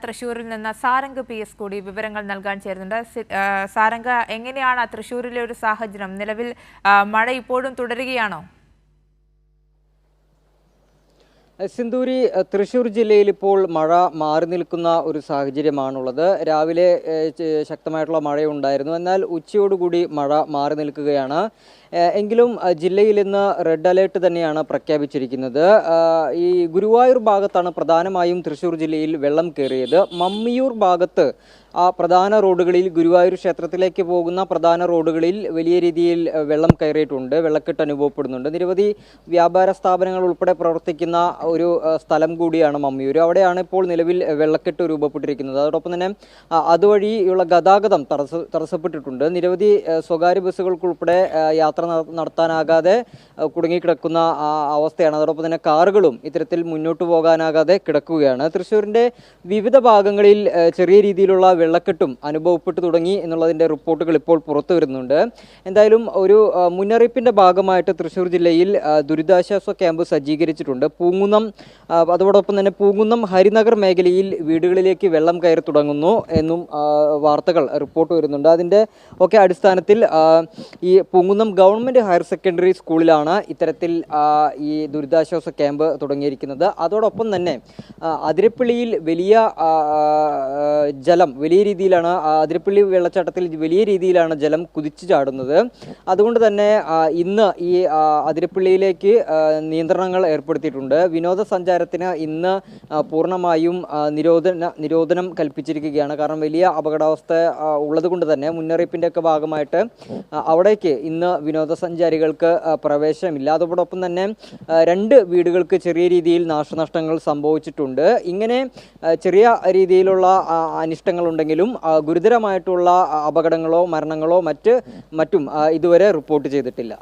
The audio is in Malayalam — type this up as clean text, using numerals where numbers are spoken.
തൃശ്ശൂരിൽ നിന്ന് സാരംഗ് PS കൂടി വിവരങ്ങൾ നൽകാൻ ചേരുന്നുണ്ട്. സാരംഗ്, എങ്ങനെയാണ് തൃശ്ശൂരിലെ ഒരു സാഹചര്യം? നിലവിൽ മഴ ഇപ്പോഴും തുടരുകയാണോ? സിന്ദൂരി, തൃശ്ശൂർ ജില്ലയിൽ ഇപ്പോൾ മഴ മാറി നിൽക്കുന്ന ഒരു സാഹചര്യമാണുള്ളത്. രാവിലെ ശക്തമായിട്ടുള്ള മഴയുണ്ടായിരുന്നു, എന്നാൽ ഉച്ചയോടുകൂടി മഴ മാറി നിൽക്കുകയാണ്. എങ്കിലും ജില്ലയിൽ ഇന്ന് റെഡ് അലേർട്ട് തന്നെയാണ് പ്രഖ്യാപിച്ചിരിക്കുന്നത്. ഈ ഗുരുവായൂർ ഭാഗത്താണ് പ്രധാനമായും തൃശ്ശൂർ ജില്ലയിൽ വെള്ളം കയറിയത്. മമ്മിയൂർ ഭാഗത്ത് ആ പ്രധാന റോഡുകളിൽ, ഗുരുവായൂർ ക്ഷേത്രത്തിലേക്ക് പോകുന്ന പ്രധാന റോഡുകളിൽ വലിയ രീതിയിൽ വെള്ളം കയറിയിട്ടുണ്ട്, വെള്ളക്കെട്ട് അനുഭവപ്പെടുന്നുണ്ട്. നിരവധി വ്യാപാര സ്ഥാപനങ്ങൾ ഉൾപ്പെടെ പ്രവർത്തിക്കുന്ന ഒരു സ്ഥലം കൂടിയാണ് മമ്മിയൂർ. അവിടെയാണ് ഇപ്പോൾ നിലവിൽ വെള്ളക്കെട്ട് രൂപപ്പെട്ടിരിക്കുന്നത്. അതോടൊപ്പം തന്നെ അതുവഴിയുള്ള ഗതാഗതം തടസ്സപ്പെട്ടിട്ടുണ്ട്. നിരവധി സ്വകാര്യ ബസ്സുകൾക്കുൾപ്പെടെ യാത്ര നടത്താനാകാതെ കുടുങ്ങിക്കിടക്കുന്ന അവസ്ഥയാണ്. അതോടൊപ്പം തന്നെ കാറുകളും ഇത്തരത്തിൽ മുന്നോട്ട് പോകാനാകാതെ കിടക്കുകയാണ്. തൃശ്ശൂരിൻ്റെ വിവിധ ഭാഗങ്ങളിൽ ചെറിയ രീതിയിലുള്ള വെള്ളക്കെട്ടും അനുഭവപ്പെട്ടു തുടങ്ങി എന്നുള്ളതിൻ്റെ റിപ്പോർട്ടുകൾ ഇപ്പോൾ പുറത്തു വരുന്നുണ്ട്. എന്തായാലും ഒരു മുന്നറിയിപ്പിൻ്റെ ഭാഗമായിട്ട് തൃശ്ശൂർ ജില്ലയിൽ ദുരിതാശ്വാസ ക്യാമ്പ് സജ്ജീകരിച്ചിട്ടുണ്ട്. പൂങ്കുന്നം, അതോടൊപ്പം തന്നെ പൂങ്കുന്നം ഹരിനഗർ മേഖലയിൽ വീടുകളിലേക്ക് വെള്ളം കയറി തുടങ്ങുന്നു എന്നും വാർത്തകൾ റിപ്പോർട്ട് വരുന്നുണ്ട്. അതിൻ്റെ ഒക്കെ അടിസ്ഥാനത്തിൽ ഈ പൂങ്കുന്നം ഗവൺമെൻറ് ഹയർ സെക്കൻഡറി സ്കൂളിലാണ് ഇത്തരത്തിൽ ഈ ദുരിതാശ്വാസ ക്യാമ്പ് തുടങ്ങിയിരിക്കുന്നത്. അതോടൊപ്പം തന്നെ അതിരപ്പള്ളിയിൽ വലിയ രീതിയിലാണ് അതിരപ്പള്ളി വെള്ളച്ചാട്ടത്തിൽ വലിയ രീതിയിലാണ് ജലം കുതിച്ചു ചാടുന്നത്. അതുകൊണ്ട് തന്നെ ഇന്ന് ഈ അതിരപ്പള്ളിയിലേക്ക് നിയന്ത്രണങ്ങൾ ഏർപ്പെടുത്തിയിട്ടുണ്ട്. വിനോദസഞ്ചാരത്തിന് ഇന്ന് പൂർണ്ണമായും നിരോധനം കൽപ്പിച്ചിരിക്കുകയാണ്. കാരണം വലിയ അപകടാവസ്ഥ ഉള്ളതുകൊണ്ട് തന്നെ മുന്നറിയിപ്പിൻ്റെ ഒക്കെ ഭാഗമായിട്ട് അവിടേക്ക് ഇന്ന് വിനോദസഞ്ചാരികൾക്ക് പ്രവേശനമില്ല. അതോടൊപ്പം തന്നെ 2 വീടുകൾക്ക് ചെറിയ രീതിയിൽ നാശനഷ്ടങ്ങൾ സംഭവിച്ചിട്ടുണ്ട്. ഇങ്ങനെ ചെറിയ രീതിയിലുള്ള അനിഷ്ടങ്ങളുണ്ടെങ്കിലും ഗുരുതരമായിട്ടുള്ള അപകടങ്ങളോ മരണങ്ങളോ മറ്റും ഇതുവരെ റിപ്പോർട്ട് ചെയ്തിട്ടില്ല.